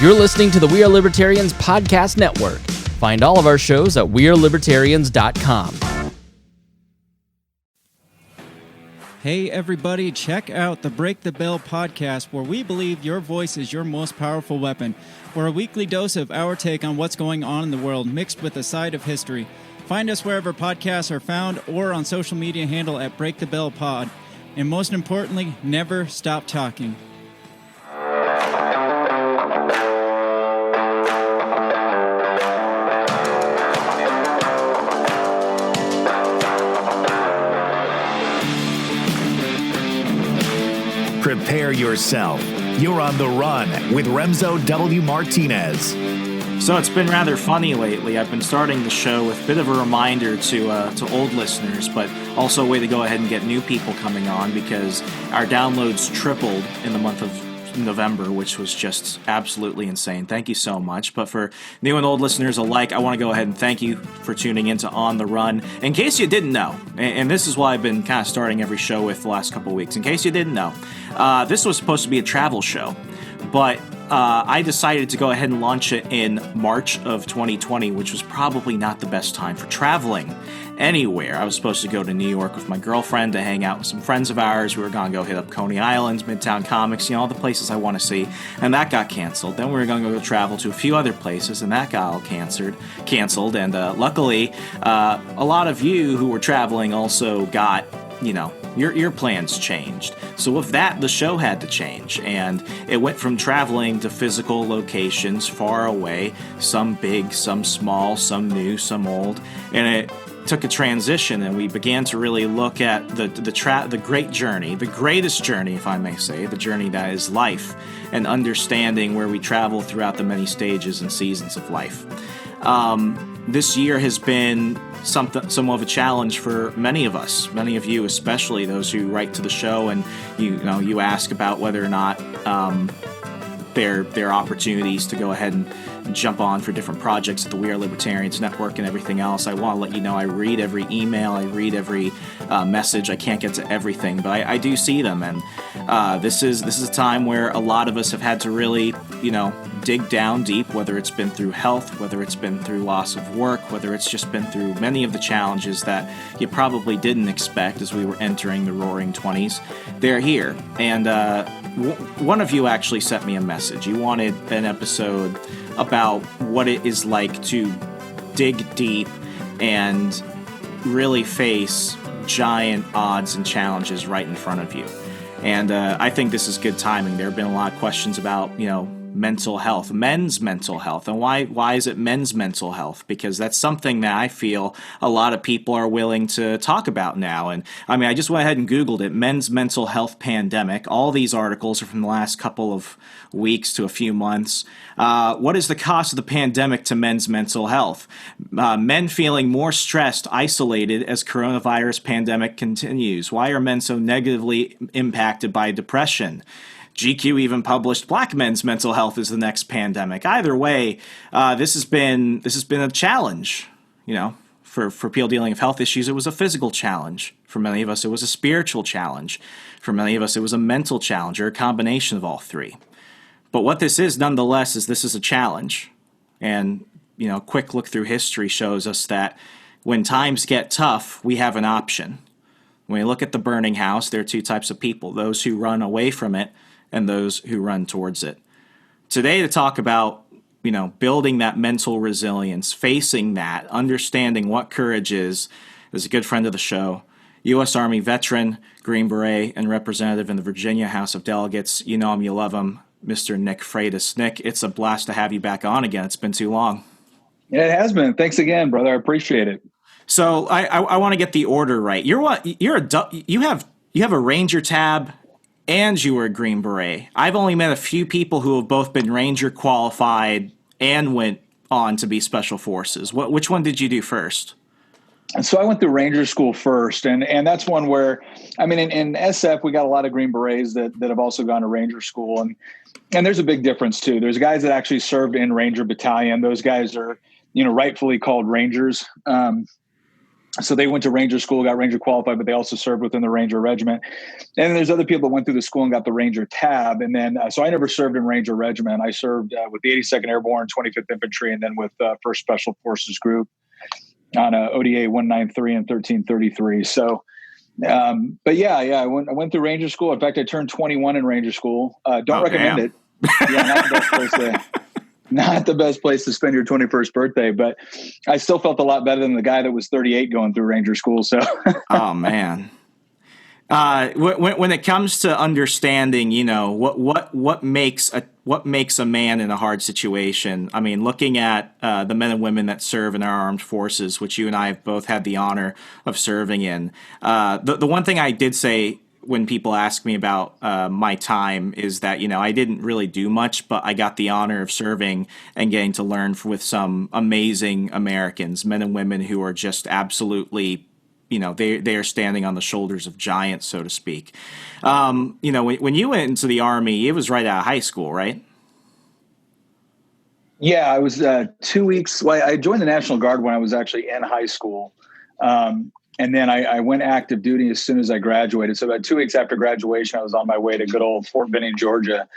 You're listening to the We Are Libertarians podcast network. Find all of our shows at wearelibertarians.com. Hey everybody, check out the Break the Bell podcast, where we believe your voice is your most powerful weapon. For a weekly dose of our take on what's going on in the world, mixed with a side of history. Find us wherever podcasts are found or on social media handle at Break the Bell Pod. And most importantly, never stop talking. Prepare yourself. You're on the run with Remzo W. Martinez. So it's been rather funny lately. I've been starting the show with a bit of a reminder to old listeners, but also a way to go ahead and get new people coming on, because our downloads tripled in the month of November, which was just absolutely insane. Thank you so much. But for new and old listeners alike, I want to go ahead and thank you for tuning into On the Run. In case you didn't know, and this is why I've been kind of starting every show with the last couple of weeks, in case you didn't know, this was supposed to be a travel show, but I decided to go ahead and launch it in March of 2020, which was probably not the best time for traveling anywhere. I was supposed to go to New York with my girlfriend to hang out with some friends of ours. We were going to go hit up Coney Island, Midtown Comics, all the places I want to see, and that got canceled. Then we were going to go travel to a few other places, and that got all canceled. And luckily, a lot of you who were traveling also got, your plans changed. So with that, the show had to change, and it went from traveling to physical locations far away, some big, some small, some new, some old, and it took a transition, and we began to really look at the great journey, the greatest journey, if I may say, the journey that is life, and understanding where we travel throughout the many stages and seasons of life. This year has been somewhat of a challenge for many of us, many of you, especially those who write to the show and you ask about whether or not there are opportunities to go ahead and jump on for different projects at the We Are Libertarians Network and everything else. I want to let you know I read every email, I read every message. I can't get to everything, but I do see them, and this is a time where a lot of us have had to really, dig down deep, whether it's been through health, whether it's been through loss of work, whether it's just been through many of the challenges that you probably didn't expect as we were entering the roaring 20s. They're here, and one of you actually sent me a message. You wanted an episode about what it is like to dig deep and really face giant odds and challenges right in front of you. And I think this is good timing. There have been a lot of questions about, mental health, men's mental health. And why is it men's mental health? Because that's something that I feel a lot of people are willing to talk about now. And I just went ahead and Googled it, men's mental health pandemic. All these articles are from the last couple of weeks to a few months. What is the cost of the pandemic to men's mental health? Men feeling more stressed, isolated as coronavirus pandemic continues. Why are men so negatively impacted by depression? GQ even published Black men's mental health is the next pandemic. Either way, this has been a challenge. For people dealing with health issues, it was a physical challenge. For many of us, it was a spiritual challenge. For many of us, it was a mental challenge, or a combination of all three. But what this is, nonetheless, is this is a challenge. And a quick look through history shows us that when times get tough, we have an option. When we look at the burning house, there are two types of people: those who run away from it and those who run towards it. Today, to talk about, building that mental resilience, facing that, understanding what courage is a good friend of the show, U.S. Army veteran, Green Beret, and representative in the Virginia House of Delegates. You know him, you love him, Mr. Nick Freitas. Nick, it's a blast to have you back on again. It's been too long. Yeah, it has been. Thanks again, brother. I appreciate it. So I want to get the order right. You have a Ranger tab, and you were a Green Beret. I've only met a few people who have both been Ranger qualified and went on to be Special Forces. Which one did you do first? And so I went through Ranger School first, and that's one where, in SF, we got a lot of Green Berets that have also gone to Ranger School, and there's a big difference too. There's guys that actually served in Ranger Battalion. Those guys are, rightfully called Rangers. So they went to Ranger school, got Ranger qualified, but they also served within the Ranger regiment. And then there's other people that went through the school and got the Ranger tab. And then, so I never served in Ranger regiment. I served with the 82nd Airborne, 25th Infantry, and then with 1st Special Forces Group on ODA 193 and 1333. So, but I went through Ranger school. In fact, I turned 21 in Ranger school. Don't recommend it. Yeah, not the best place to spend your 21st birthday, but I still felt a lot better than the guy that was 38 going through Ranger school. So, oh man. When it comes to understanding, what makes a man in a hard situation. I mean, looking at the men and women that serve in our armed forces, which you and I have both had the honor of serving in. The one thing I did say when people ask me about my time is that, I didn't really do much, but I got the honor of serving and getting to learn with some amazing Americans, men and women who are just absolutely, they are standing on the shoulders of giants, so to speak. When you went into the Army, it was right out of high school, right? Yeah, I was 2 weeks. Well, I joined the National Guard when I was actually in high school. And then I went active duty as soon as I graduated. So about 2 weeks after graduation, I was on my way to good old Fort Benning, Georgia,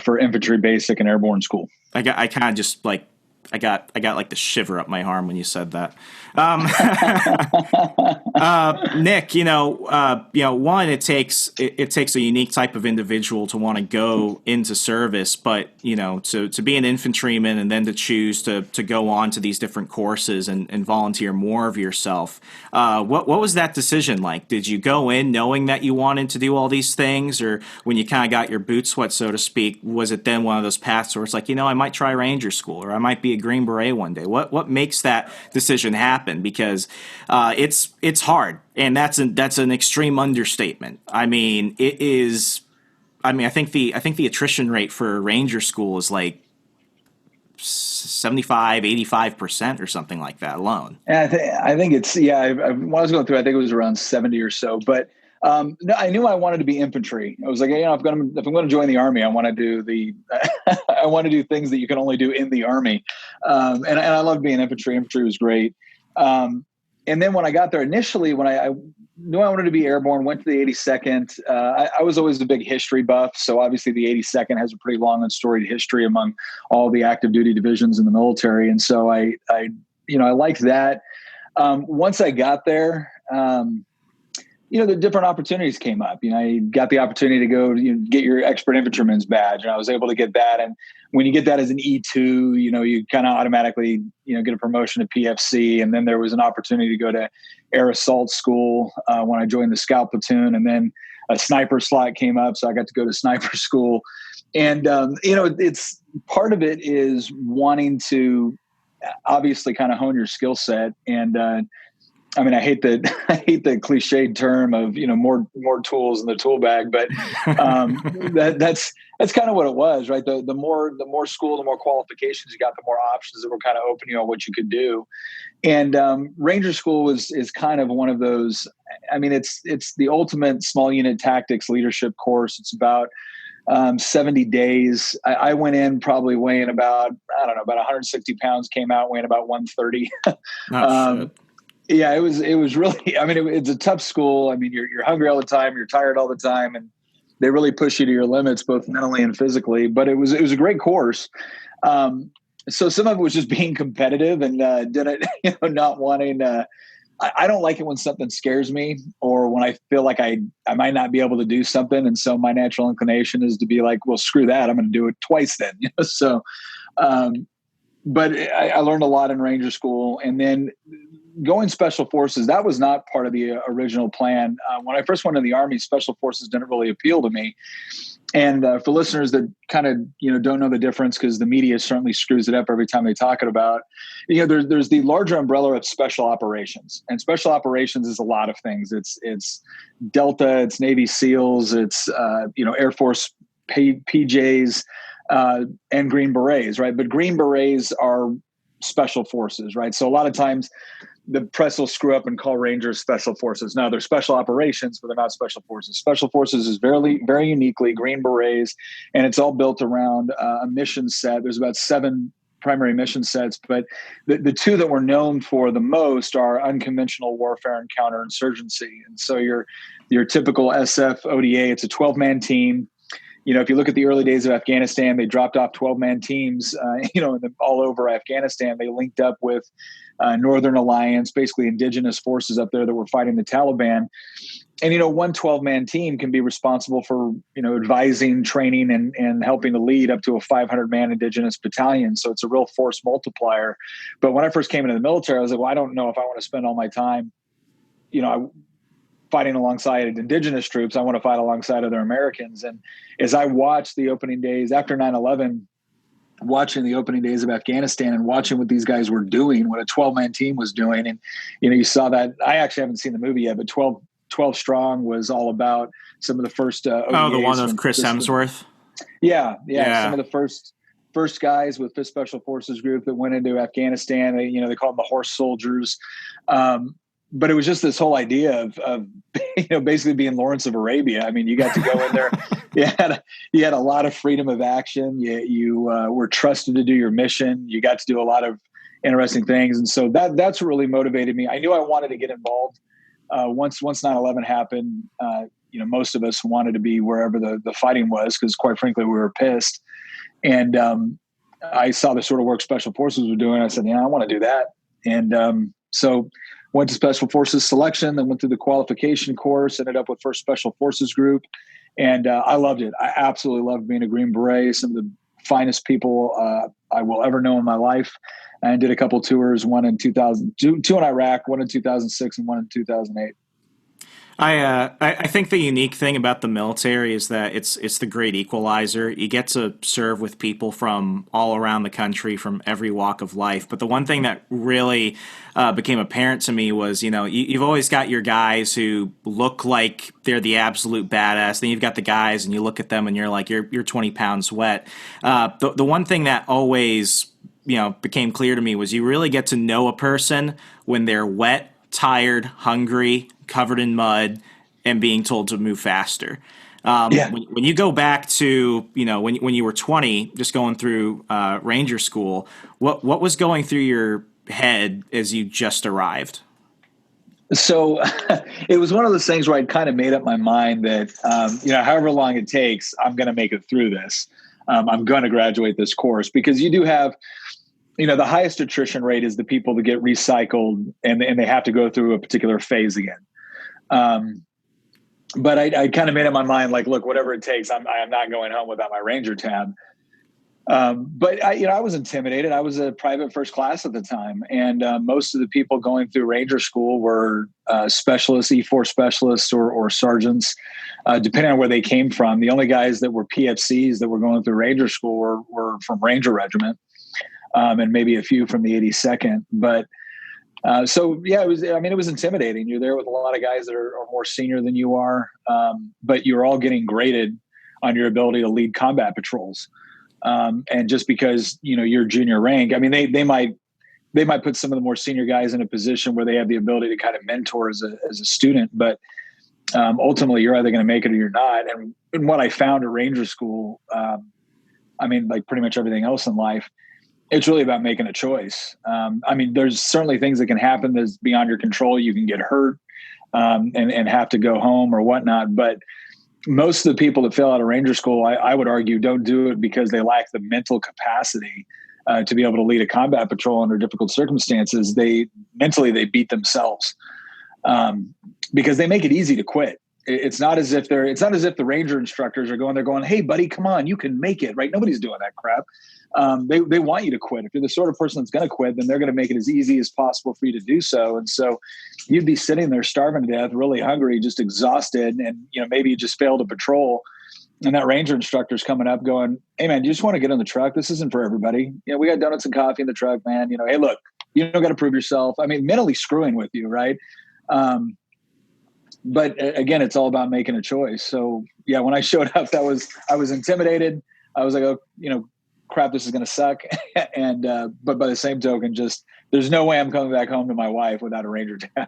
for infantry basic and airborne school. I kind of just like, I got like the shiver up my arm when you said that. Nick, one, it takes a unique type of individual to want to go into service, but to be an infantryman and then to choose to go on to these different courses and volunteer more of yourself. What was that decision like? Did you go in knowing that you wanted to do all these things, or when you kind of got your boots wet, so to speak, was it then one of those paths where it's like, I might try Ranger school, or I might be a Green Beret one day? What makes that decision happen? Because it's hard, and that's an extreme understatement. I mean, it is. I mean, I think the attrition rate for Ranger school is like 75-85% or something like that alone. And I think it's when I was going through, I think it was around 70 or so. But no, I knew I wanted to be infantry. I was like, if I'm going to join the Army, I want to do I want to do things that you can only do in the Army. And I love being infantry. Infantry was great. And then when I got there initially, when I knew I wanted to be airborne, went to the 82nd. I was always a big history buff. So obviously the 82nd has a pretty long and storied history among all the active duty divisions in the military. And so I liked that. Once I got there, the different opportunities came up. I got the opportunity to go get your expert infantryman's badge, and I was able to get that. And when you get that as an E2, you kind of automatically, get a promotion to PFC. And then there was an opportunity to go to air assault school when I joined the scout platoon, and then a sniper slot came up, so I got to go to sniper school. And it's part of it is wanting to obviously kind of hone your skill set. And I mean, I hate the cliched term of more tools in the tool bag, but that's kind of what it was, right? The more school, the more qualifications you got, the more options that were kind of opening on what you could do. And Ranger School is kind of one of those. I mean, it's the ultimate small unit tactics leadership course. It's about 70 days. I went in probably weighing about 160 pounds, came out weighing about 130. Yeah, it was really, I mean, it's a tough school. I mean, you're hungry all the time, you're tired all the time, and they really push you to your limits, both mentally and physically, but it was a great course. So some of it was just being competitive and did it, not wanting, I don't like it when something scares me or when I feel like I might not be able to do something. And so my natural inclination is to be like, well, screw that. I'm going to do it twice then. So, but I learned a lot in Ranger School, and then going Special Forces, that was not part of the original plan. When I first went in the Army, Special Forces didn't really appeal to me. And for listeners that kind of, don't know the difference, because the media certainly screws it up every time they talk it about, there's the larger umbrella of special operations, and special operations is a lot of things. It's Delta, it's Navy SEALs, it's, Air Force PJs, and Green Berets, right? But Green Berets are special forces, right? So a lot of times the press will screw up and call Rangers special forces. Now they're special operations, but they're not special forces. Special forces is very, very uniquely Green Berets, and it's all built around a mission set. There's about 7 primary mission sets, but the two that we're known for the most are unconventional warfare and counterinsurgency. And so your typical SF ODA, it's a 12-man team. If you look at the early days of Afghanistan, they dropped off 12-man teams, all over Afghanistan. They linked up with Northern Alliance, basically indigenous forces up there that were fighting the Taliban. And, one 12-man team can be responsible for, advising, training, and helping to lead up to a 500-man indigenous battalion. So it's a real force multiplier. But when I first came into the military, I was like, well, I don't know if I want to spend all my time, fighting alongside indigenous troops. I want to fight alongside other Americans. And as I watched the opening days after 9/11, watching the opening days of Afghanistan and watching what these guys were doing, what a 12-man team was doing. And, you saw that. I actually haven't seen the movie yet, but 12 Strong was all about some of the first ODAs. The one with Chris Hemsworth? Yeah. Some of the first guys with Fifth Special Forces Group that went into Afghanistan. They called them the horse soldiers. But it was just this whole idea of basically being Lawrence of Arabia. I mean, you got to go in there. You had a lot of freedom of action. You were trusted to do your mission. You got to do a lot of interesting things. And so that's what really motivated me. I knew I wanted to get involved. Once 9/11 happened, most of us wanted to be wherever the fighting was, because quite frankly, we were pissed. And I saw the sort of work Special Forces were doing. I said, I want to do that. And so went to Special Forces selection, then went through the qualification course, ended up with First Special Forces Group. And I loved it. I absolutely loved being a Green Beret. Some of the finest people I will ever know in my life. And did a couple tours, one in 2000, two in Iraq, one in 2006 and one in 2008. I think the unique thing about the military is that it's the great equalizer. You get to serve with people from all around the country, from every walk of life. But the one thing that really became apparent to me was, you've always got your guys who look like they're the absolute badass. Then you've got the guys, and you look at them, and you're like, you're 20 pounds wet. The one thing that always became clear to me was you really get to know a person when they're wet, tired, hungry, covered in mud, and being told to move faster. When you go back to, when you were 20, just going through Ranger School, what was going through your head as you just arrived? So it was one of those things where I'd kind of made up my mind that, however long it takes, I'm going to make it through this. I'm going to graduate this course, because you do have, the highest attrition rate is the people that get recycled and they have to go through a particular phase again. But I kind of made up my mind, like, look, whatever it takes, I'm not going home without my Ranger tab. But I was intimidated. I was a private first class at the time. And most of the people going through Ranger School were specialists, E4 specialists or sergeants, depending on where they came from. The only guys that were PFCs that were going through Ranger School were from Ranger Regiment. And maybe a few from the 82nd. But it was intimidating. You're there with a lot of guys that are more senior than you are, but you're all getting graded on your ability to lead combat patrols. And just because, you're junior rank, I mean, they might put some of the more senior guys in a position where they have the ability to kind of mentor as a student, but ultimately you're either going to make it or you're not. And what I found at Ranger School, like pretty much everything else in life, it's really about making a choice. There's certainly things that can happen that's beyond your control. You can get hurt and have to go home or whatnot. But most of the people that fail out of Ranger School, I would argue, don't do it because they lack the mental capacity to be able to lead a combat patrol under difficult circumstances. They beat themselves because they make it easy to quit. It's not as if the Ranger instructors are going, hey, buddy, come on, you can make it, right? Nobody's doing that crap. They want you to quit. If you're the sort of person that's going to quit, then they're going to make it as easy as possible for you to do so. And so you'd be sitting there starving to death, really hungry, just exhausted. And, maybe you just failed a patrol. And that Ranger instructor's coming up going, hey, man, do you just want to get in the truck? This isn't for everybody. We got donuts and coffee in the truck, man. Hey, look, you don't got to prove yourself. Mentally screwing with you, right? But again, it's all about making a choice. So yeah, when I showed up, I was intimidated. I was like, crap, this is going to suck. And, but by the same token, just, there's no way I'm coming back home to my wife without a Ranger tab.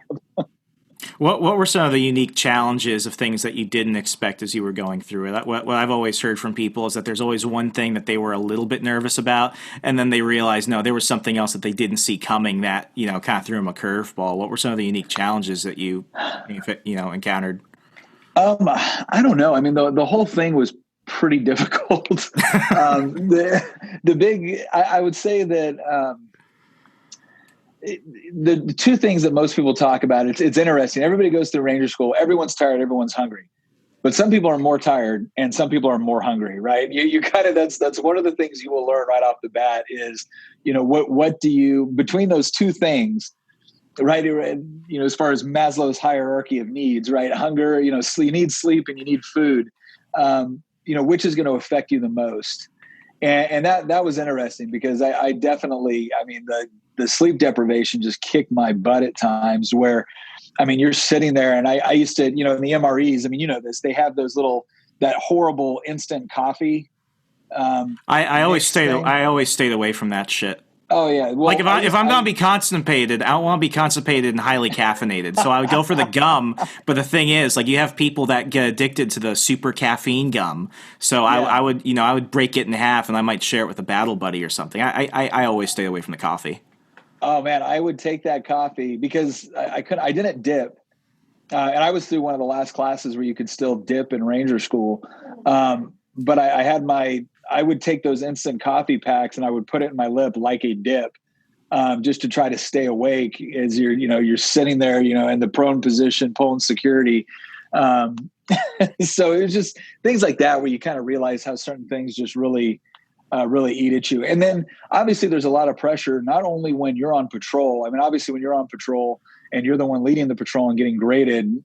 What were some of the unique challenges of things that you didn't expect as you were going through it? What I've always heard from people is that there's always one thing that they were a little bit nervous about, and then they realized, no, there was something else that they didn't see coming that, kind of threw them a curveball. What were some of the unique challenges that you encountered? I don't know. I mean, the whole thing was pretty difficult. The big, I would say that the two things that most people talk about, it's interesting. Everybody goes through Ranger School. Everyone's tired. Everyone's hungry. But some people are more tired and some people are more hungry, right? You kind of, that's one of the things you will learn right off the bat is, what do you, between those two things, right? As far as Maslow's hierarchy of needs, right? Hunger, you need sleep and you need food, which is going to affect you the most. And that was interesting because I definitely, the sleep deprivation just kicked my butt at times where, you're sitting there and I used to, in the MREs, they have those that horrible instant coffee. I always stayed away from that shit. Oh yeah. Well, if I'm going to be constipated, I don't want to be constipated and highly caffeinated. So I would go for the gum. But the thing is, you have people that get addicted to the super caffeine gum. So yeah. I would break it in half and I might share it with a battle buddy or something. I always stay away from the coffee. Oh man, I would take that coffee because I didn't dip. And I was through one of the last classes where you could still dip in Ranger School. But I would take those instant coffee packs and I would put it in my lip like a dip, just to try to stay awake as you're sitting there, in the prone position, pulling security. So it was just things like that where you kind of realize how certain things just really eat at you. And then obviously there's a lot of pressure, not only when you're on patrol. Obviously when you're on patrol and you're the one leading the patrol and getting graded,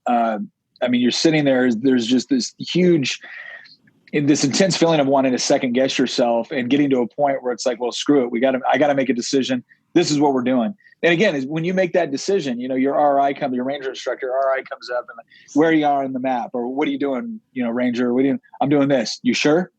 you're sitting there, there's just this intense feeling of wanting to second guess yourself and getting to a point where it's like, well, screw it. I got to make a decision. This is what we're doing. And again, when you make that decision, your your ranger instructor, RI comes up and where you are in the map or what are you doing? Ranger, I'm doing this. You sure?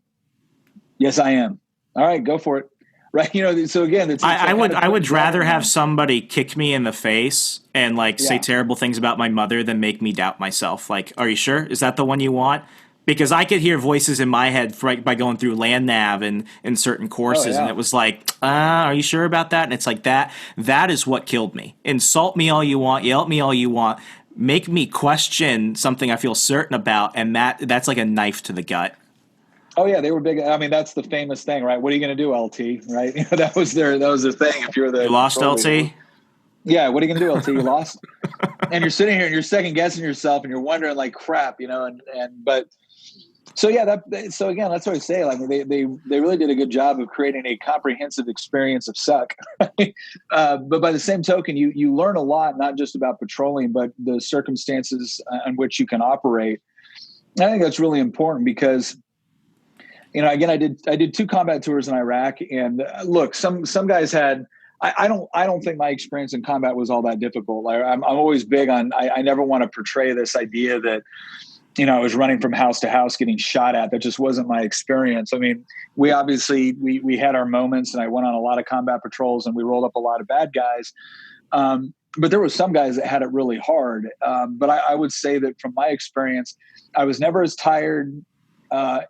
Yes, I am. All right, go for it. Right. So again, I would rather have somebody kick me in the face and say terrible things about my mother than make me doubt myself. Are you sure? Is that the one you want? Because I could hear voices in my head by going through land nav and in certain courses. And it was are you sure about that? And it's like that. That is what killed me. Insult me all you want. Yell at me all you want. Make me question something I feel certain about. And that's like a knife to the gut. Oh yeah, they were big. That's the famous thing, right? What are you going to do, LT? Right? That was their thing. If you're you lost, LT. Leader. Yeah, what are you going to do, LT? You lost, and you're sitting here and you're second guessing yourself, and you're wondering crap, but so yeah, so again, that's what I say. They really did a good job of creating a comprehensive experience of suck. But by the same token, you learn a lot, not just about patrolling, but the circumstances in which you can operate. And I think that's really important because. Again, I did 2 combat tours in Iraq, and look, some guys had. I don't think my experience in combat was all that difficult. I'm always big on. I never want to portray this idea that, I was running from house to house getting shot at. That just wasn't my experience. We obviously we had our moments, and I went on a lot of combat patrols, and we rolled up a lot of bad guys. But there were some guys that had it really hard. But I would say that from my experience, I was never as tired.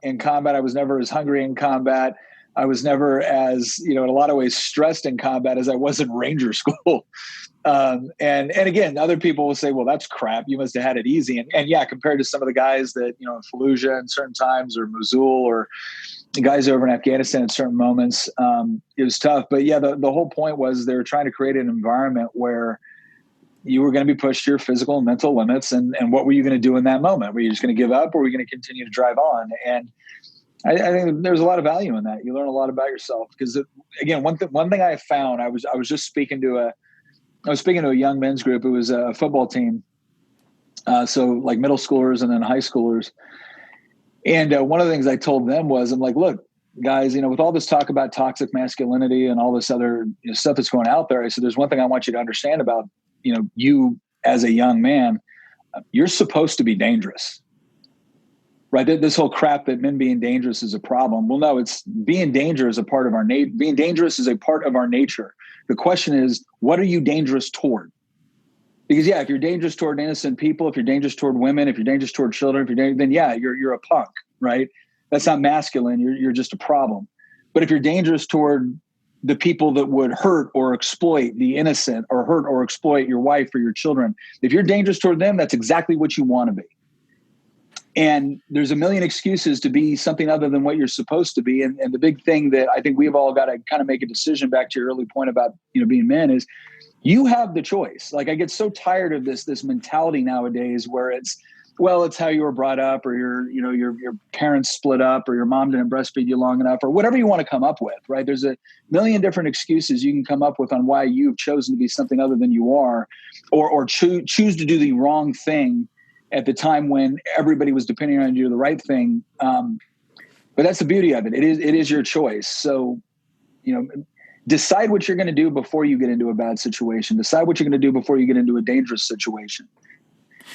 In combat, I was never as hungry in combat. I was never as, in a lot of ways stressed in combat as I was in Ranger School. And again, other people will say, well, that's crap. You must have had it easy. And yeah, compared to some of the guys that, in Fallujah in certain times or Mosul or the guys over in Afghanistan at certain moments, it was tough. But yeah, the whole point was they were trying to create an environment where you were going to be pushed to your physical and mental limits. And what were you going to do in that moment? Were you just going to give up or were you going to continue to drive on? And I think there's a lot of value in that. You learn a lot about yourself because again, one thing I found, I was just speaking to a young men's group. It was a football team. So like middle schoolers and then high schoolers. And one of the things I told them was, I'm like, look, guys, with all this talk about toxic masculinity and all this other stuff that's going out there, I said, there's one thing I want you to understand about you as a young man, you're supposed to be dangerous, right? This whole crap that men being dangerous is a problem. Well, no, it's being dangerous is a part of our being dangerous is a part of our nature. The question is, what are you dangerous toward? Because if you're dangerous toward innocent people, if you're dangerous toward women, if you're dangerous toward children, then you're a punk, right? That's not masculine. You're just a problem. But if you're dangerous toward the people that would hurt or exploit the innocent, or hurt or exploit your wife or your children, if you're dangerous toward them, that's exactly what you want to be. And there's a million excuses to be something other than what you're supposed to be. And the big thing that I think we've all got to kind of make a decision, back to your early point about, being men, is you have the choice. Like, I get so tired of this mentality nowadays where it's how you were brought up, or your parents split up, or your mom didn't breastfeed you long enough, or whatever you want to come up with, right? There's a million different excuses you can come up with on why you've chosen to be something other than you are, or choose to do the wrong thing at the time when everybody was depending on you to do the right thing. But that's the beauty of it. It is your choice. So, decide what you're going to do before you get into a bad situation. Decide what you're going to do before you get into a dangerous situation.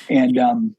And,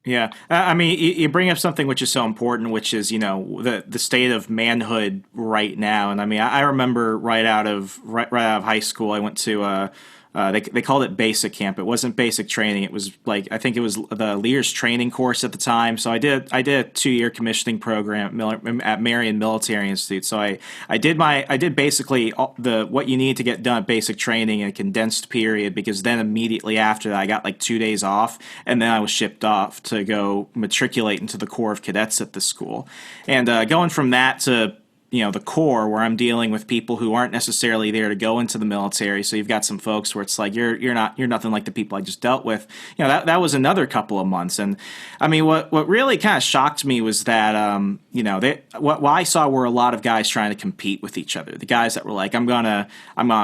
Yeah. I mean, you bring up something which is so important, which is, the state of manhood right now. And I mean, I remember right out of high school, I went to they called it basic camp. It wasn't basic training. It was I think it was the leaders training course at the time. So I did a 2-year commissioning program at Marion Military Institute. So I did basically what you need to get done at basic training in a condensed period, because then immediately after that I got 2 days off, and then I was shipped off to go matriculate into the Corps of Cadets at the school. And going from that to the Corps, where I'm dealing with people who aren't necessarily there to go into the military. So you've got some folks where it's like you're nothing like the people I just dealt with. That was another couple of months. And I mean, what really kind of shocked me was that what I saw were a lot of guys trying to compete with each other. The guys that were like, I'm gonna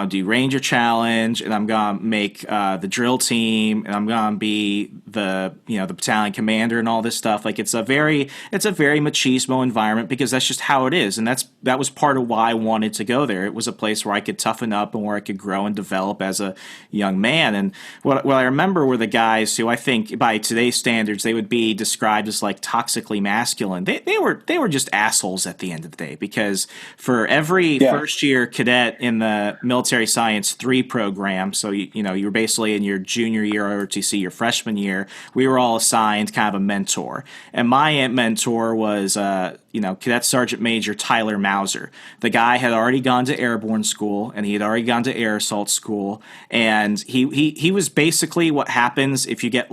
do Ranger Challenge, and I'm gonna make the drill team, and I'm gonna be the the battalion commander and all this stuff. It's a very machismo environment, because that's just how it is, and that was part of why I wanted to go there. It was a place where I could toughen up and where I could grow and develop as a young man. And what I remember were the guys who I think by today's standards they would be described as toxically masculine. They were just assholes at the end of the day, because for every first year cadet in the Military Science 3 program, so you were basically in your junior year ROTC, your freshman year, we were all assigned kind of a mentor. And my mentor was Cadet Sergeant Major Tyler Mauser. The guy had already gone to airborne school, and he had already gone to air assault school, and he was basically what happens if you get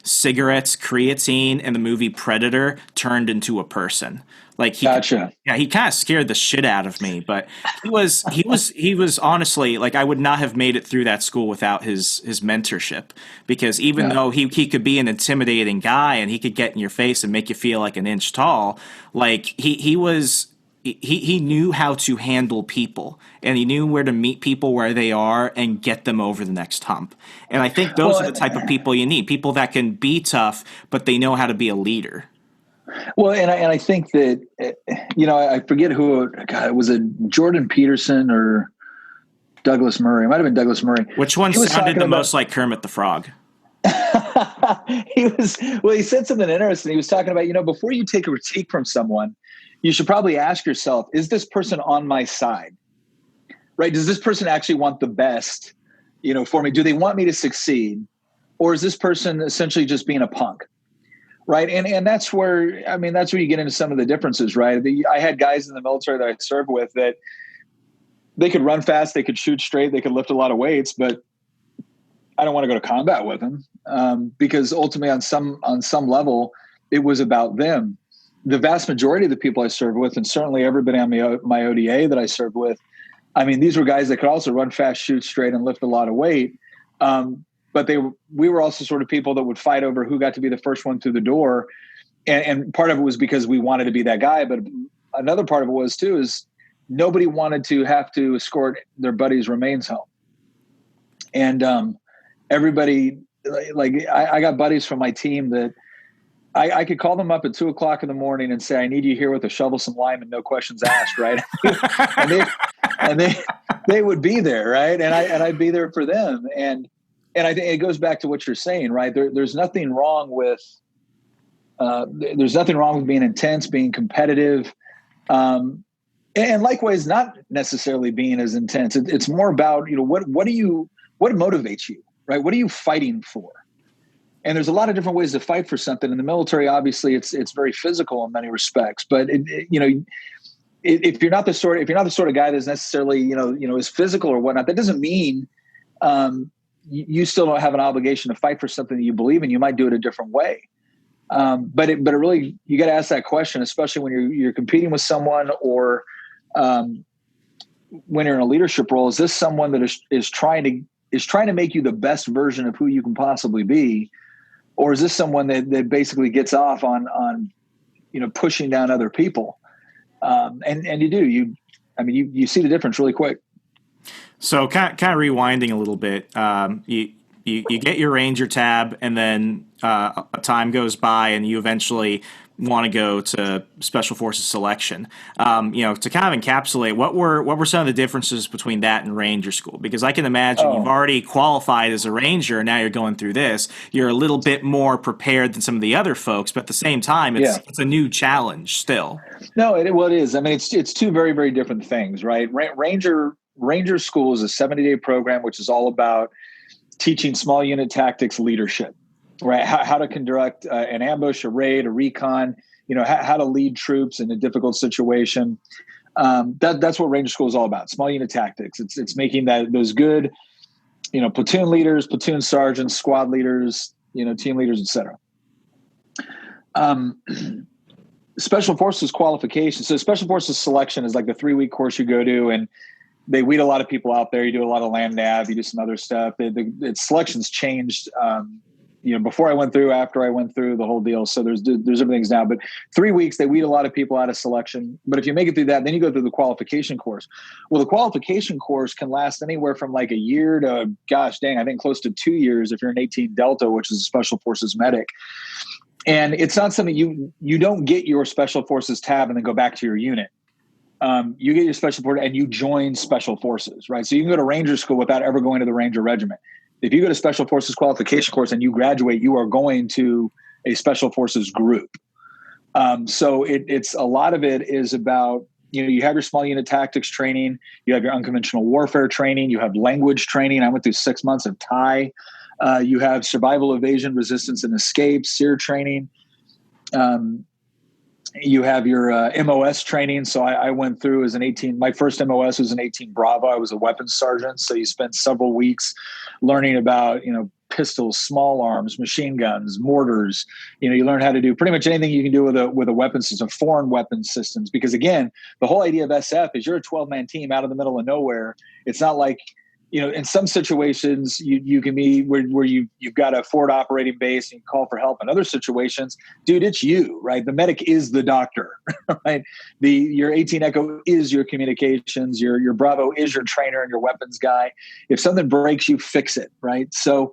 cigarettes, creatine, and the movie Predator turned into a person. Gotcha. He kind of scared the shit out of me, but he was honestly I would not have made it through that school without his mentorship, because even though he could be an intimidating guy and he could get in your face and make you feel like an inch tall, he knew how to handle people, and he knew where to meet people where they are and get them over the next hump. And I think those are the type of people you need, people that can be tough, but they know how to be a leader. Well, and I think that, I forget who, God, was it Jordan Peterson or Douglas Murray? It might have been Douglas Murray. Which one sounded the most like Kermit the Frog? He said something interesting. He was talking about, before you take a critique from someone, you should probably ask yourself, is this person on my side? Right? Does this person actually want the best, for me? Do they want me to succeed? Or is this person essentially just being a punk? Right. And that's where you get into some of the differences, right? I had guys in the military that I served with that they could run fast, they could shoot straight, they could lift a lot of weights, but I don't want to go to combat with them because ultimately on some level, it was about them. The vast majority of the people I served with, and certainly everybody on my ODA that I served with, these were guys that could also run fast, shoot straight, and lift a lot of weight. But we were also sort of people that would fight over who got to be the first one through the door. And part of it was because we wanted to be that guy. But another part of it was too, is nobody wanted to have to escort their buddy's remains home. And everybody, I got buddies from my team that I could call them up at 2:00 in the morning and say, I need you here with a shovel, some lime, and no questions asked. Right. and they would be there. Right. And I'd be there for them. And I think it goes back to what you're saying, right? There's nothing wrong with being intense, being competitive, and likewise not necessarily being as intense. It's more about what motivates you, right? What are you fighting for? And there's a lot of different ways to fight for something. In the military, obviously, it's very physical in many respects. But if you're not the sort of guy that's necessarily is physical or whatnot, that doesn't mean you still don't have an obligation to fight for something that you believe in. You might do it a different way. But it really, you got to ask that question, especially when you're competing with someone or when you're in a leadership role. Is this someone that is trying to make you the best version of who you can possibly be? Or is this someone that basically gets off on pushing down other people? And you see the difference really quick. So kind of rewinding a little bit, you get your Ranger tab, and then a time goes by, and you eventually want to go to Special Forces selection. To kind of encapsulate, what were some of the differences between that and Ranger School? Because I can imagine you've already qualified as a Ranger, and now you're going through this. You're a little bit more prepared than some of the other folks, but at the same time, it's a new challenge still. No, it is. I mean, it's two very, very different things, right? Ranger School is a 70-day program, which is all about teaching small unit tactics leadership, right? How to conduct an ambush, a raid, a recon, how to lead troops in a difficult situation. That's what Ranger School is all about. Small unit tactics. It's making those good, platoon leaders, platoon sergeants, squad leaders, team leaders, etc. Special Forces qualification. So Special Forces selection is like the 3-week course you go to, and they weed a lot of people out there. You do a lot of land nav, you do some other stuff. The selections changed, before I went through, after I went through, the whole deal. So there's different things now, but 3 weeks, they weed a lot of people out of selection. But if you make it through that, then you go through the qualification course. Well, the qualification course can last anywhere from like a year to, I think close to 2 years if you're an 18 Delta, which is a Special Forces medic. And it's not something you don't get your Special Forces tab and then go back to your unit. You get your Special Forces and you join Special Forces, right? So you can go to Ranger School without ever going to the Ranger Regiment. If you go to Special Forces qualification course and you graduate, you are going to a Special Forces group. So it's a lot of it is about, you have your small unit tactics training, you have your unconventional warfare training, you have language training. I went through 6 months of Thai. You have survival, evasion, resistance, and escape, SEER training. You have your MOS training. So I went through as an 18, my first MOS was an 18 Bravo. I was a weapons sergeant. So you spend several weeks learning about, pistols, small arms, machine guns, mortars. You learn how to do pretty much anything you can do with a weapon system, foreign weapon systems. Because again, the whole idea of SF is you're a 12-man team out in the middle of nowhere. It's not like, in some situations you can be where you've got a forward operating base and you call for help. In other situations, dude, it's you, right? The medic is the doctor, right? Your 18 Echo is your communications. Your Bravo is your trainer and your weapons guy. If something breaks, you fix it, right? So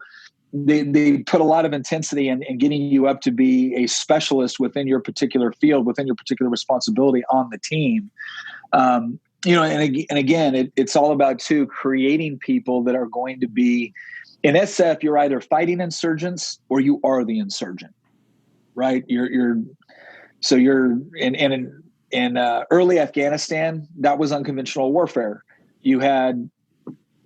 they put a lot of intensity in getting you up to be a specialist within your particular field, within your particular responsibility on the team. And again, it's all about creating people that are going to be in SF. You're either fighting insurgents or you are the insurgent, right? You're in early Afghanistan. That was unconventional warfare. You had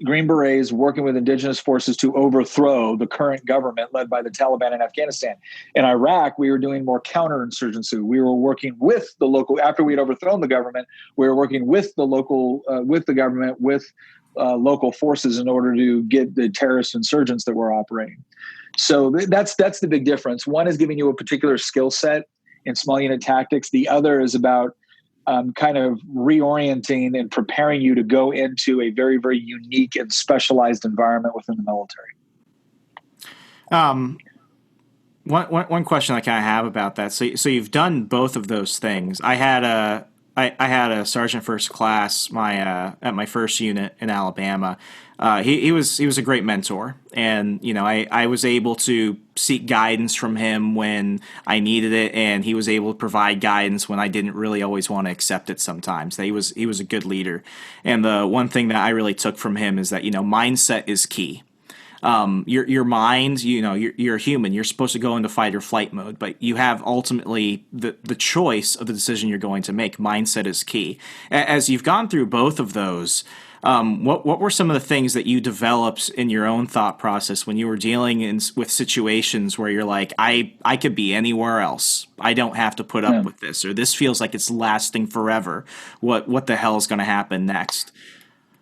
Green Berets working with indigenous forces to overthrow the current government led by the Taliban in Afghanistan. In Iraq, we were doing more counterinsurgency. We were working with the local, after we had overthrown the government, we were working with the local, with the government, with local forces in order to get the terrorist insurgents that were operating. So that's the big difference. One is giving you a particular skill set in small unit tactics. The other is about kind of reorienting and preparing you to go into a very, very unique and specialized environment within the military. One question I kind of have about that. So you've done both of those things. I had a sergeant first class at my first unit in Alabama. He was a great mentor, and I was able to seek guidance from him when I needed it, and he was able to provide guidance when I didn't really always want to accept it sometimes. He was a good leader, and the one thing that I really took from him is that mindset is key. Your mind, you're a human. You're supposed to go into fight or flight mode, but you have ultimately the choice of the decision you're going to make. Mindset is key. As you've gone through both of those, what were some of the things that you developed in your own thought process when you were dealing with situations where you're like, I could be anywhere else. I don't have to put up with this, or this feels like it's lasting forever. What the hell is going to happen next?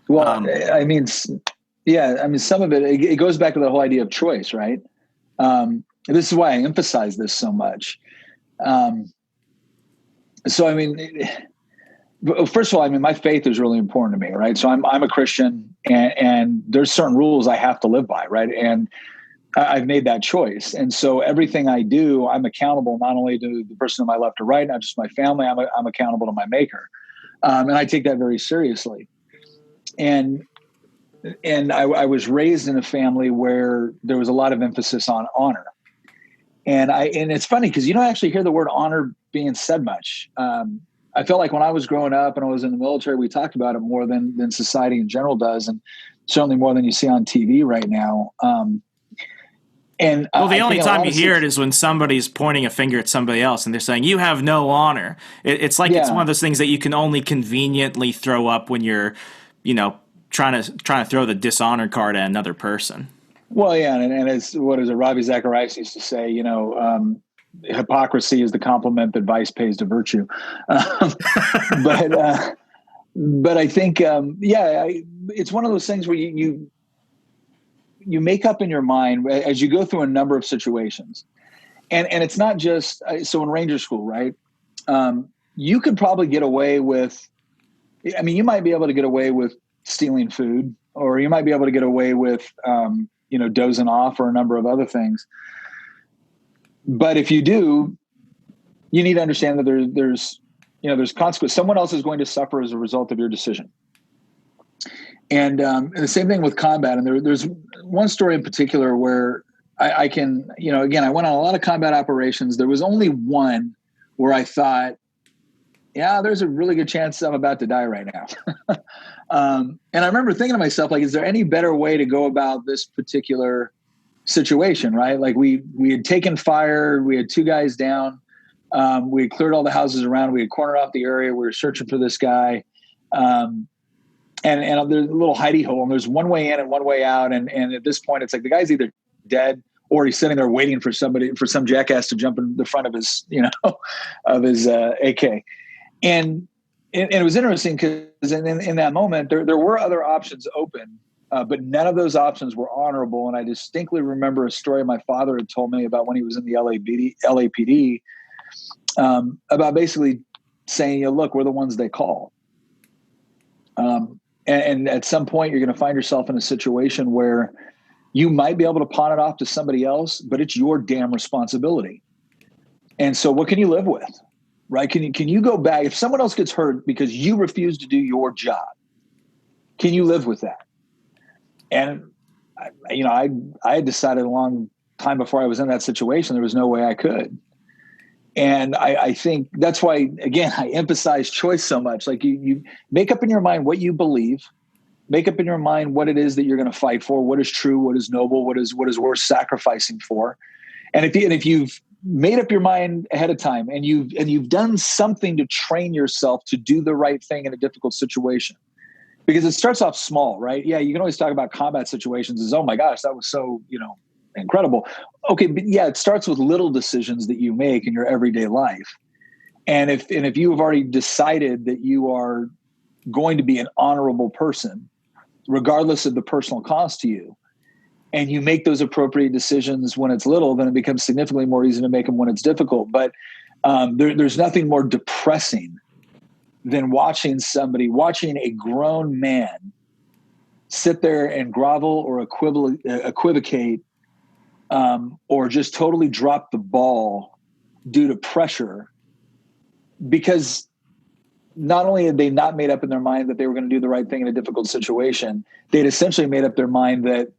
Well, some of it goes back to the whole idea of choice, right? This is why I emphasize this so much. First of all, my faith is really important to me, right? So I'm a Christian, and there's certain rules I have to live by, right? And I've made that choice. And so everything I do, I'm accountable not only to the person to my left or right, not just my family, I'm accountable to my maker. And I take that very seriously. And I was raised in a family where there was a lot of emphasis on honor. And it's funny because you don't actually hear the word honor being said much. I felt like when I was growing up and I was in the military, we talked about it more than society in general does, and certainly more than you see on TV right now. The only time you hear it is when somebody's pointing a finger at somebody else and they're saying, you have no honor. It's like it's one of those things that you can only conveniently throw up when you're, trying to throw the dishonor card at another person. Well, yeah, and it's, what is it? Ravi Zacharias used to say, hypocrisy is the compliment that vice pays to virtue. But I think, it's one of those things where you make up in your mind as you go through a number of situations, and it's not just so in Ranger School, right? You could probably get away with. You might be able to get away with stealing food, or you might be able to get away with, dozing off, or a number of other things. But if you do, you need to understand that there's consequence. Someone else is going to suffer as a result of your decision. And the same thing with combat. And there's one story in particular where I can, again, I went on a lot of combat operations. There was only one where I thought, yeah, there's a really good chance I'm about to die right now. And I remember thinking to myself, like, is there any better way to go about this particular situation, right? Like we had taken fire, we had 2 guys down, we had cleared all the houses around, we had cornered off the area, we were searching for this guy. And there's a little hidey hole, and there's one way in and one way out. And at this point, it's like the guy's either dead or he's sitting there waiting for some jackass to jump in the front of his, of his AK. And it was interesting because in that moment, there were other options open, but none of those options were honorable. And I distinctly remember a story my father had told me about when he was in the LAPD, about basically saying, look, we're the ones they call. And at some point, you're going to find yourself in a situation where you might be able to pawn it off to somebody else, but it's your damn responsibility. And so what can you live with? Right? Can you go back if someone else gets hurt because you refuse to do your job? Can you live with that? And I had decided a long time before I was in that situation there was no way I could. And I think that's why, again, I emphasize choice so much. Like you make up in your mind what you believe, make up in your mind what it is that you're going to fight for, what is true, what is noble, what is worth sacrificing for. And if you've made up your mind ahead of time and you've done something to train yourself to do the right thing in a difficult situation, because it starts off small, right? Yeah, you can always talk about combat situations as, oh my gosh, that was so, incredible. Okay, but yeah, it starts with little decisions that you make in your everyday life. And if you have already decided that you are going to be an honorable person, regardless of the personal cost to you, and you make those appropriate decisions when it's little, then it becomes significantly more easy to make them when it's difficult. But there's nothing more depressing than watching a grown man sit there and grovel or equivocate or just totally drop the ball due to pressure, because not only had they not made up in their mind that they were going to do the right thing in a difficult situation, they'd essentially made up their mind that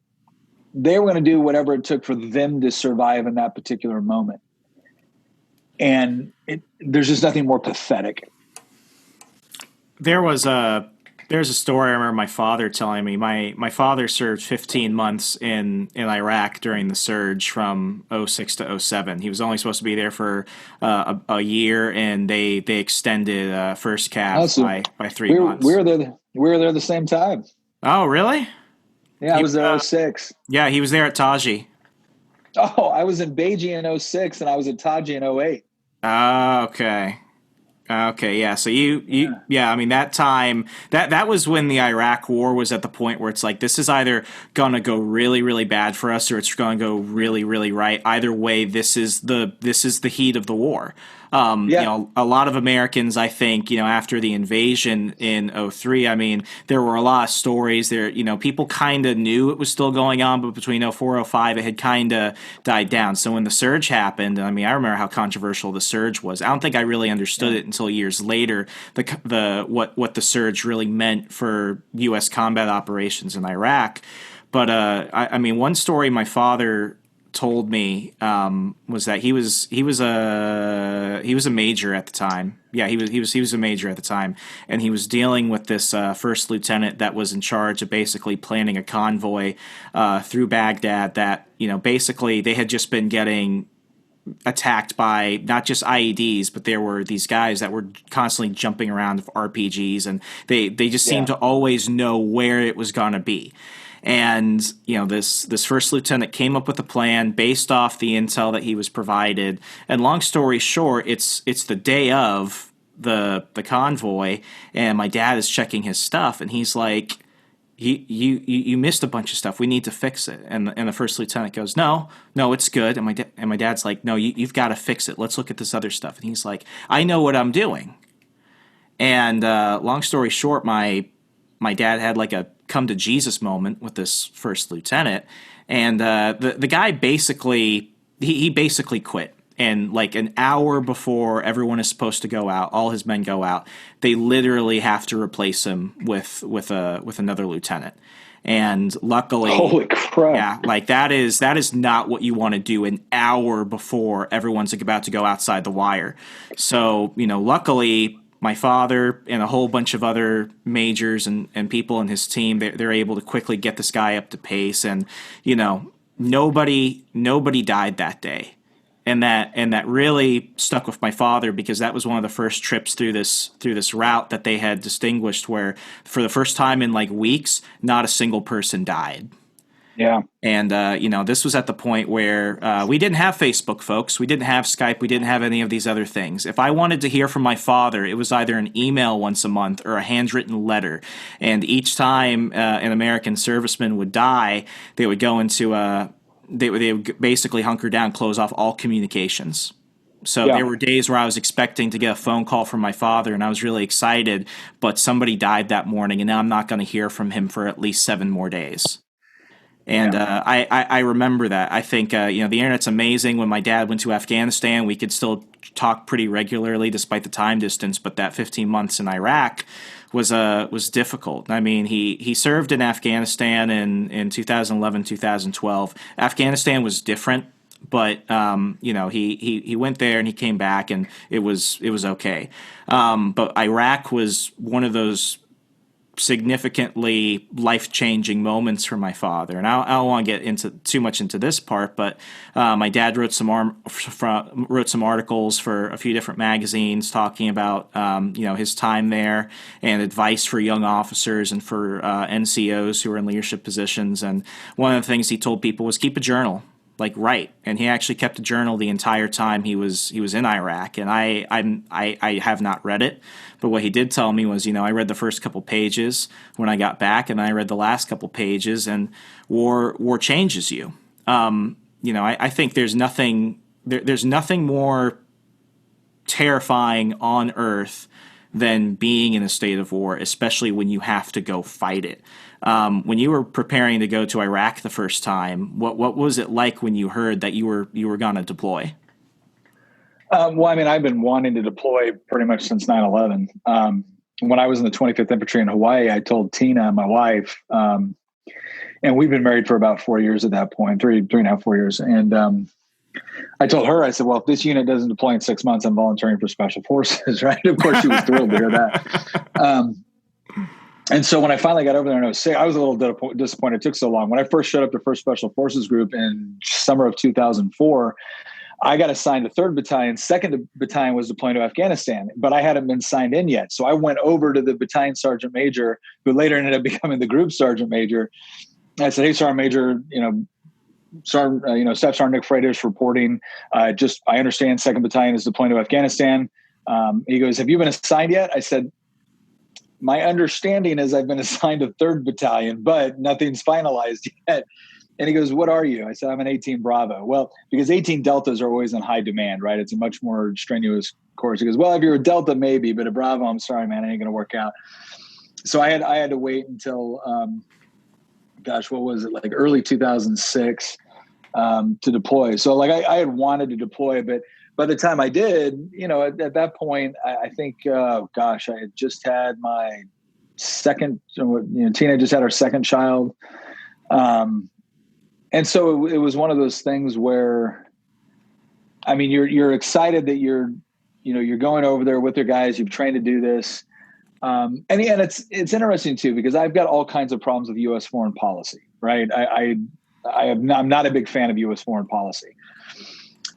they were going to do whatever it took for them to survive in that particular moment. And there's just nothing more pathetic. There was a There's a story I remember my father telling me. My father served 15 months in Iraq during the surge from '06 to '07. He was only supposed to be there for a year, and they extended first cap by 3 months. We were there the same time. Oh, really? Yeah, I was there '06. Yeah, he was there at Taji. Oh, I was in Beijing in '06, and I was at Taji in '08. Okay. Okay, yeah. So I mean, that time, that was when the Iraq War was at the point where it's like, this is either going to go really, really bad for us, or it's going to go really, really right. Either way, this is the heat of the war. You know, a lot of Americans, I think, you know, after the invasion in '03, I mean, there were a lot of stories there. You know, people kind of knew it was still going on, but between '04, '05, it had kind of died down. So when the surge happened, I mean, I remember how controversial the surge was. I don't think I really understood it until years later, what the surge really meant for U.S. combat operations in Iraq. But I mean, one story my father told me was that he was a major at the time. Yeah, he was a major at the time, and he was dealing with this first lieutenant that was in charge of basically planning a convoy through Baghdad. That, you know, basically they had just been getting attacked by not just IEDs, but there were these guys that were constantly jumping around with RPGs, and they just seemed to always know where it was going to be. And, you know, this first lieutenant came up with a plan based off the intel that he was provided. And long story short, it's the day of the convoy, and my dad is checking his stuff, and he's like, you missed a bunch of stuff. We need to fix it. And the first lieutenant goes, no, it's good. And my dad's like, no, you've got to fix it. Let's look at this other stuff. And he's like, I know what I'm doing. And long story short, my dad had like a come to Jesus moment with this first lieutenant, and the guy basically he basically quit. And like an hour before everyone is supposed to go out, all his men go out, they literally have to replace him with another lieutenant. And luckily, holy crap! Yeah, like that is not what you want to do an hour before everyone's about to go outside the wire. So, you know, luckily, my father and a whole bunch of other majors and people in his team, they're able to quickly get this guy up to pace. And, you know, nobody died that day. And that really stuck with my father, because that was one of the first trips through this route that they had distinguished where for the first time in like weeks, not a single person died. Yeah. And, you know, this was at the point where we didn't have Facebook, folks. We didn't have Skype. We didn't have any of these other things. If I wanted to hear from my father, it was either an email once a month or a handwritten letter. And each time an American serviceman would die, they would go into they would basically hunker down, close off all communications. So there were days where I was expecting to get a phone call from my father, and I was really excited, but somebody died that morning, and now I'm not going to hear from him for at least 7 more days. And I remember that. I think, you know, the internet's amazing. When my dad went to Afghanistan, we could still talk pretty regularly despite the time distance, but that 15 months in Iraq was difficult. I mean, he served in Afghanistan in 2011, 2012. Afghanistan was different, but you know, he went there and he came back, and it was okay. But Iraq was one of those significantly life-changing moments for my father. And I don't want to get too much into this part, but my dad wrote some articles for a few different magazines talking about you know, his time there and advice for young officers and for NCOs who are in leadership positions. And one of the things he told people was keep a journal. Like, write. And he actually kept a journal the entire time he was in Iraq. And I have not read it, but what he did tell me was, you know, I read the first couple pages when I got back, and I read the last couple pages, and war changes you. You know, I think there's nothing more terrifying on earth than being in a state of war, especially when you have to go fight it. When you were preparing to go to Iraq the first time, what was it like when you heard that you were going to deploy? Well, I mean, I've been wanting to deploy pretty much since 9/11. When I was in the 25th Infantry in Hawaii, I told Tina, my wife, and we've been married for about 4 years at that point, 3.5, 4 years. And I told her, I said, well, if this unit doesn't deploy in 6 months, I'm volunteering for Special Forces, right? Of course, she was thrilled to hear that. And so when I finally got over there and I was sick, I was a little disappointed it took so long. When I first showed up to 1st Special Forces Group in summer of 2004, I got assigned to 3rd Battalion. 2nd Battalion was deployed to Afghanistan, but I hadn't been signed in yet. So I went over to the Battalion Sergeant Major, who later ended up becoming the Group Sergeant Major. I said, "Hey, Sergeant Major, Staff Sergeant Nick Freitas reporting. I understand 2nd Battalion is deployed to Afghanistan." He goes, "Have you been assigned yet?" I said, "My understanding is I've been assigned to 3rd Battalion, but nothing's finalized yet." And he goes, "What are you?" I said, "I'm an 18 Bravo." Well, because 18 Deltas are always in high demand, right? It's a much more strenuous course. He goes, "Well, if you're a Delta, maybe, but a Bravo, I'm sorry, man, it ain't going to work out." So I had to wait until, what was it, like early 2006 to deploy. So like I had wanted to deploy, but by the time I did, at that point, I think, I had just had my second, Tina just had her second child. And so it was one of those things where, I mean, you're excited that you're going over there with your guys, you've trained to do this. And it's interesting too, because I've got all kinds of problems with U.S. foreign policy, right? I'm not a big fan of U.S. foreign policy.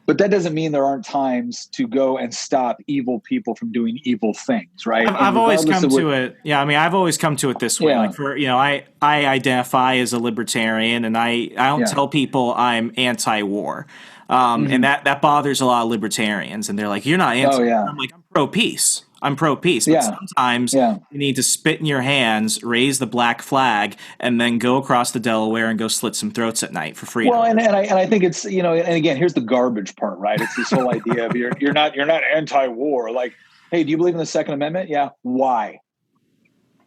But that doesn't mean there aren't times to go and stop evil people from doing evil things, right? I've always come to it. Yeah, I mean, I've always come to it this way. Yeah. Like I identify as a libertarian, and I don't tell people I'm anti-war, and that bothers a lot of libertarians. And they're like, "You're not anti." I'm like, "I'm pro-peace. I'm pro-peace." But sometimes you need to spit in your hands, raise the black flag, and then go across the Delaware and go slit some throats at night for freedom. Well, and I think it's, and again, here's the garbage part, right? It's this whole idea of you're not anti-war. Like, hey, do you believe in the Second Amendment? Yeah. Why?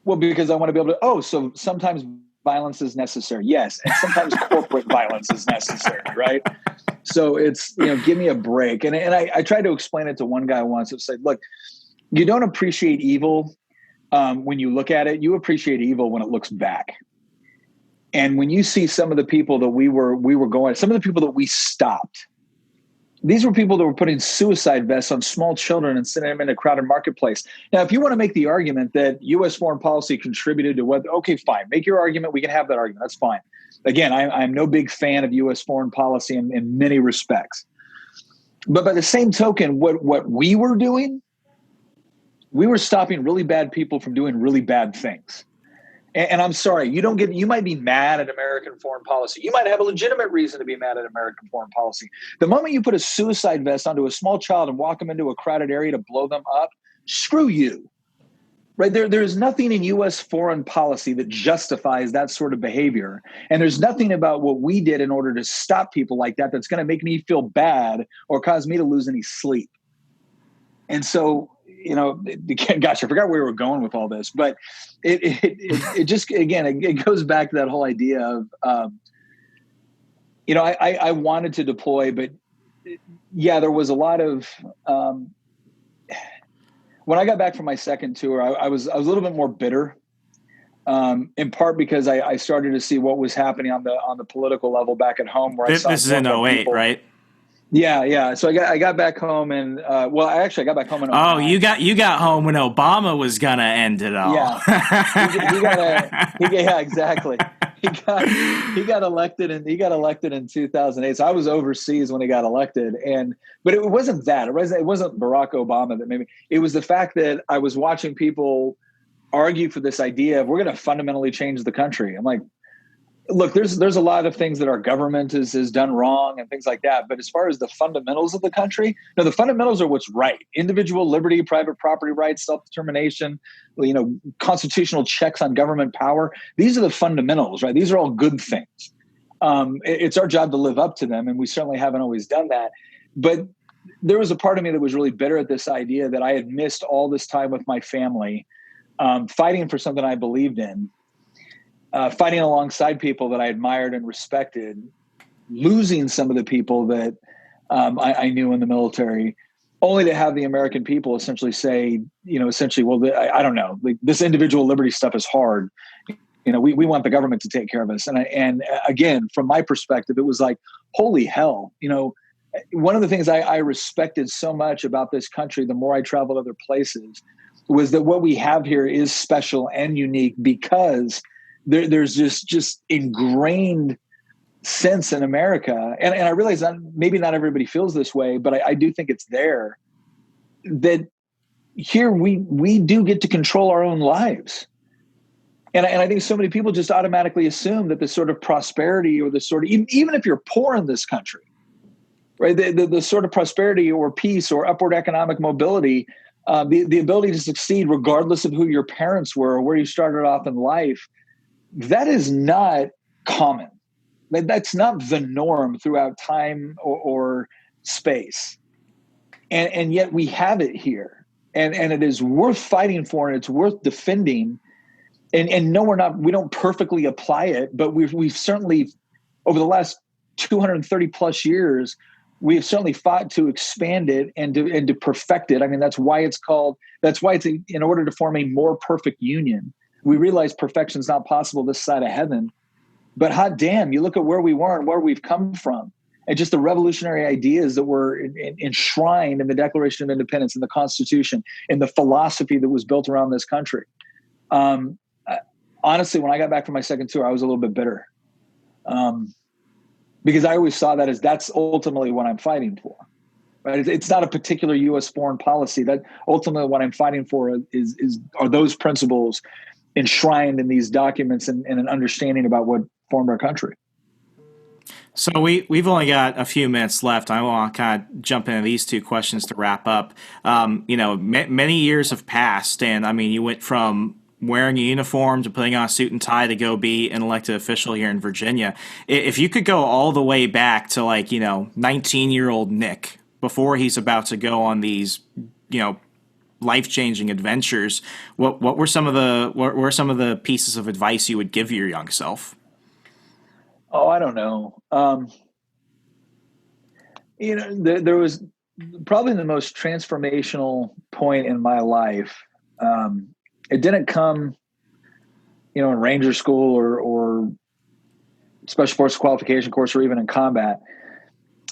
Well, because I want to be able to. So sometimes violence is necessary. Yes, and sometimes corporate violence is necessary, right? So it's give me a break. And I tried to explain it to one guy once. It said, look, you don't appreciate evil when you look at it. You appreciate evil when it looks back. And when you see some of the people that we were going, some of the people that we stopped, these were people that were putting suicide vests on small children and sending them in a crowded marketplace. Now, if you want to make the argument that U.S. foreign policy contributed to what, okay, fine, make your argument. We can have that argument. That's fine. Again, I'm no big fan of U.S. foreign policy in many respects. But by the same token, what we were doing, we were stopping really bad people from doing really bad things. And I'm sorry, you might be mad at American foreign policy. You might have a legitimate reason to be mad at American foreign policy. The moment you put a suicide vest onto a small child and walk them into a crowded area to blow them up, screw you. Right? There's nothing in U.S. foreign policy that justifies that sort of behavior. And there's nothing about what we did in order to stop people like that that's going to make me feel bad or cause me to lose any sleep. And so, gosh, I forgot where we were going with all this, but it just, again, it goes back to that whole idea of, I wanted to deploy, but there was a lot of, when I got back from my second tour, I was a little bit more bitter, in part because I started to see what was happening on the political level back at home. Where this is in 08, people. Right? Yeah. So I got back home and I got back home in 09. Oh, you got home when Obama was gonna end it all. Yeah, exactly. He got elected in 2008. So I was overseas when he got elected, but it wasn't that. It wasn't Barack Obama that made me. It was the fact that I was watching people argue for this idea of we're going to fundamentally change the country. I'm like, look, there's a lot of things that our government has done wrong and things like that. But as far as the fundamentals of the country, no, the fundamentals are what's right. Individual liberty, private property rights, self-determination, constitutional checks on government power. These are the fundamentals, right? These are all good things. It's our job to live up to them. And we certainly haven't always done that. But there was a part of me that was really bitter at this idea that I had missed all this time with my family, fighting for something I believed in. Fighting alongside people that I admired and respected, losing some of the people that I knew in the military, only to have the American people essentially say, well, I don't know, like, this individual liberty stuff is hard. We want the government to take care of us. And again, from my perspective, it was like, holy hell. One of the things I respected so much about this country, the more I traveled other places, was that what we have here is special and unique because there's just ingrained sense in America. And I realize that maybe not everybody feels this way, but I do think it's there, that here we do get to control our own lives. And I think so many people just automatically assume that the sort of prosperity or the sort of, even if you're poor in this country, right, the sort of prosperity or peace or upward economic mobility, the ability to succeed regardless of who your parents were or where you started off in life, that is not common. That's not the norm throughout time or space. And yet we have it here. And it is worth fighting for, and it's worth defending. And no, we don't perfectly apply it, but we've certainly, over the last 230 plus years, we have certainly fought to expand it and to perfect it. I mean, that's why it's in order to form a more perfect union. We realize perfection is not possible this side of heaven, but hot damn, you look at where we were and where we've come from, and just the revolutionary ideas that were enshrined in the Declaration of Independence, in the Constitution, in the philosophy that was built around this country. Honestly, when I got back from my second tour, I was a little bit bitter, because I always saw that as that's ultimately what I'm fighting for. Right? It's not a particular U.S. foreign policy. That ultimately what I'm fighting for are those principles enshrined in these documents and an understanding about what formed our country. So we've only got a few minutes left. I want to kind of jump into these two questions to wrap up. Many years have passed, and I mean, you went from wearing a uniform to putting on a suit and tie to go be an elected official here in Virginia. If you could go all the way back to 19-year-old Nick before he's about to go on these, life-changing adventures, what were some of the pieces of advice you would give your young self? Oh, I don't know. There was probably the most transformational point in my life. It didn't come, in Ranger School or Special Forces Qualification course or even in combat.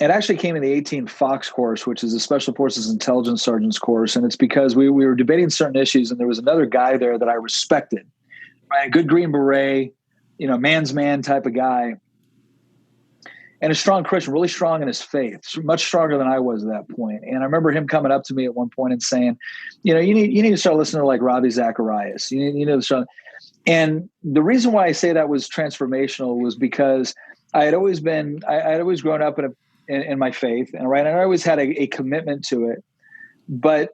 It actually came in the 18 Fox course, which is a Special Forces Intelligence Sergeant's course. And it's because we were debating certain issues, and there was another guy there that I respected, right? A good Green Beret, man's man type of guy. And a strong Christian, really strong in his faith, much stronger than I was at that point. And I remember him coming up to me at one point and saying, you need to start listening to like Ravi Zacharias. You need to start. And the reason why I say that was transformational was because I had always grown up in my faith, and right, and I always had a commitment to it, but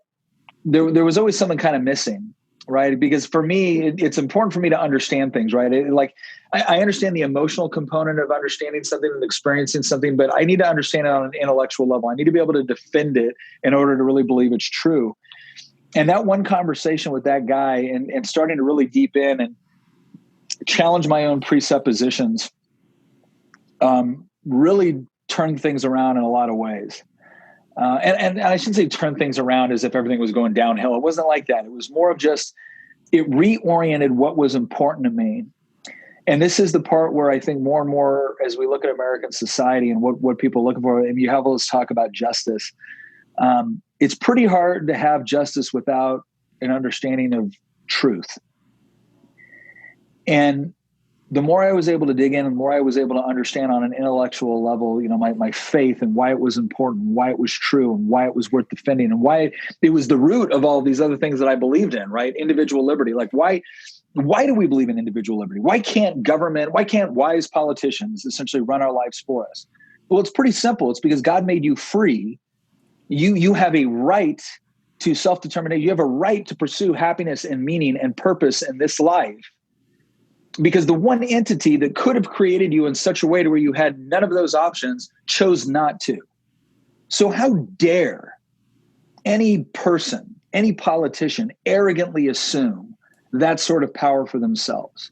there was always something kind of missing. Right. Because for me, it's important for me to understand things, right? I understand the emotional component of understanding something and experiencing something, but I need to understand it on an intellectual level. I need to be able to defend it in order to really believe it's true. And that one conversation with that guy and starting to really deep in and challenge my own presuppositions really turned things around in a lot of ways. And I shouldn't say turn things around as if everything was going downhill. It wasn't like that. It was more of just, it reoriented what was important to me. And this is the part where I think more and more, as we look at American society and what people are looking for, and you have all this talk about justice, it's pretty hard to have justice without an understanding of truth. And the more I was able to dig in, and the more I was able to understand on an intellectual level, my faith and why it was important, why it was true, and why it was worth defending, and why it was the root of all these other things that I believed in, right? Individual liberty. Like why do we believe in individual liberty? Why can't wise politicians essentially run our lives for us? Well, it's pretty simple. It's because God made you free. You have a right to self-determination. You have a right to pursue happiness and meaning and purpose in this life. Because the one entity that could have created you in such a way to where you had none of those options chose not to. So how dare any person, any politician arrogantly assume that sort of power for themselves?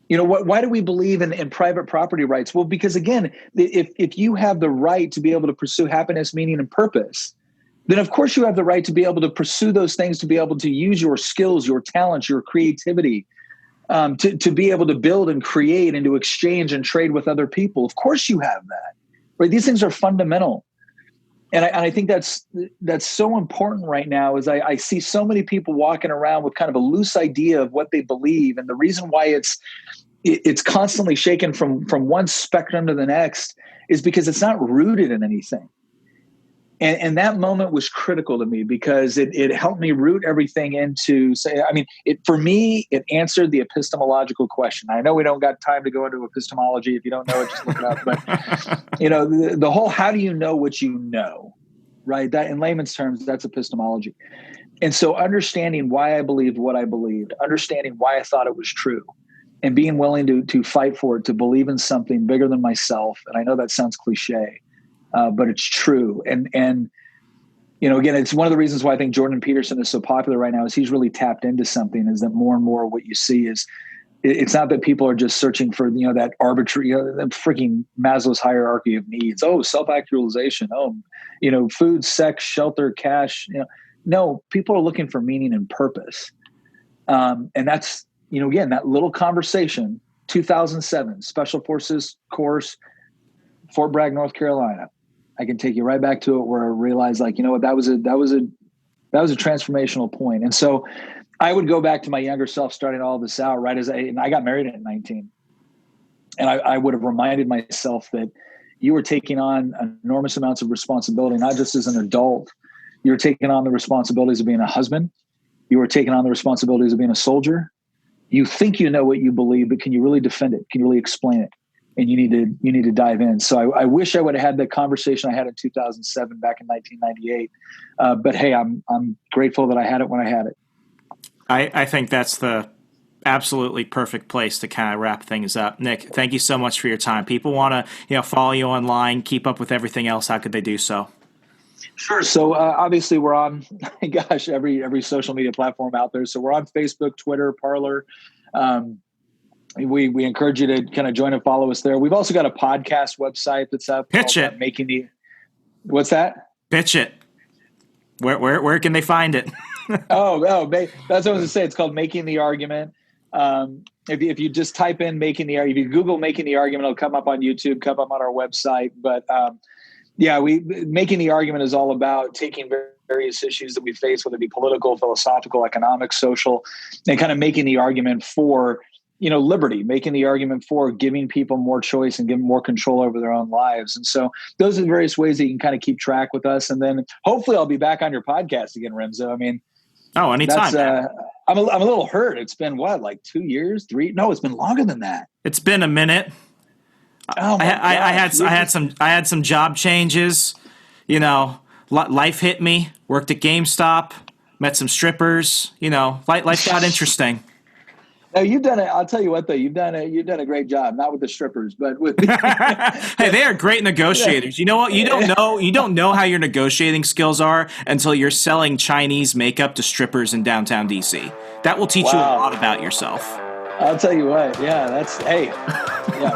Why do we believe in private property rights? Well, because again, if you have the right to be able to pursue happiness, meaning, and purpose, then of course you have the right to be able to pursue those things, to be able to use your skills, your talents, your creativity, to be able to build and create and to exchange and trade with other people. Of course you have that, right? These things are fundamental. And I think that's so important right now is I see so many people walking around with kind of a loose idea of what they believe. And the reason why it's constantly shaken from one spectrum to the next is because it's not rooted in anything. And that moment was critical to me because it helped me root everything into for me, it answered the epistemological question. I know we don't got time to go into epistemology. If you don't know it, just look it up. But, the whole, how do you know what you know, right? That in layman's terms, that's epistemology. And so understanding why I believed what I believed, understanding why I thought it was true, and being willing to fight for it, to believe in something bigger than myself. And I know that sounds cliche, but it's true. And again, it's one of the reasons why I think Jordan Peterson is so popular right now is he's really tapped into something, is that more and more what you see is it's not that people are just searching for, that arbitrary, that freaking Maslow's hierarchy of needs. Oh, self-actualization. Oh, food, sex, shelter, cash. No, people are looking for meaning and purpose. And that's, again, that little conversation, 2007, Special Forces course, Fort Bragg, North Carolina. I can take you right back to it where I realized, that was a transformational point. And so I would go back to my younger self, starting all this out and I got married at 19. And I would have reminded myself that you were taking on enormous amounts of responsibility, not just as an adult. You were taking on the responsibilities of being a husband. You were taking on the responsibilities of being a soldier. You think you know what you believe, but can you really defend it? Can you really explain it? And you need to dive in. So I wish I would have had the conversation I had in 2007 back in 1998. But hey, I'm grateful that I had it when I had it. I think that's the absolutely perfect place to kind of wrap things up. Nick, thank you so much for your time. People want to follow you online, keep up with everything else. How could they do so? Sure. So obviously we're on, every social media platform out there. So we're on Facebook, Twitter, Parler. We encourage you to kind of join and follow us there. We've also got a podcast website that's up. Pitch it. What's that? Pitch it. Where can they find it? That's what I was going to say. It's called Making the Argument. If you just type in Making the Argument, if you Google Making the Argument, it'll come up on YouTube, come up on our website. But Making the Argument is all about taking various issues that we face, whether it be political, philosophical, economic, social, and kind of making the argument for liberty, making the argument for giving people more choice and giving more control over their own lives. And so those are the various ways that you can kind of keep track with us. And then hopefully I'll be back on your podcast again, Remzo. I mean, anytime. I'm a little hurt. It's been like 2 years, 3? No, it's been longer than that. It's been a minute. Oh, I had some job changes. Life hit me. Worked at GameStop. Met some strippers. Life got interesting. No, you've done it. I'll tell you what, though, you've done a great job. Not with the strippers, but with. Hey, they are great negotiators. You know what? You don't know how your negotiating skills are until you're selling Chinese makeup to strippers in downtown DC. That will teach you a lot about yourself. I'll tell you what. Yeah,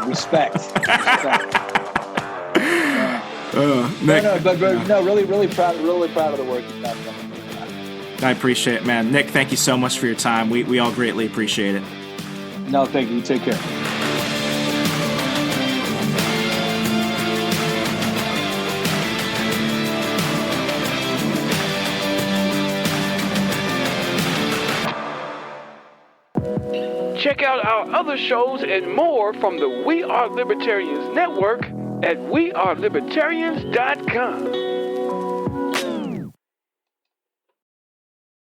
respect. Nick, really proud of the work you've done. I appreciate it, man. Nick, thank you so much for your time. We all greatly appreciate it. No, thank you. Take care. Check out our other shows and more from the We Are Libertarians Network at wearelibertarians.com.